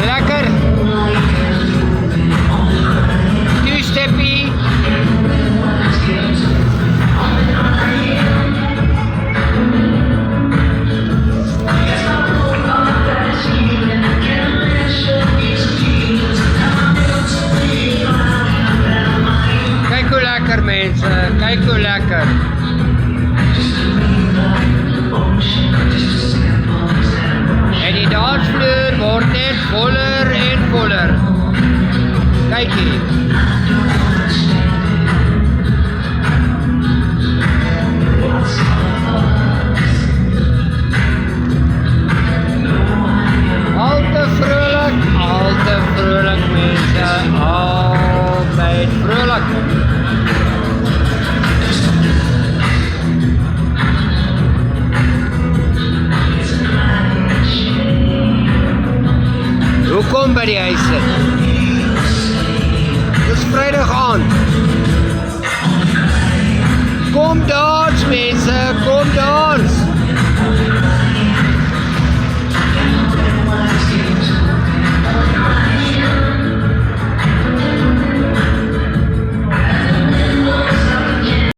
Lekker. Two-steppie. Kijk hoe lekker mensen, kijk hoe lekker. En die dansvloer wordt net voller en voller. Kijk hier. Al te vrolijk mensen, altijd vrolijk. Hoe kom by die huis sit? Dis Vrydag aand. Kom daar!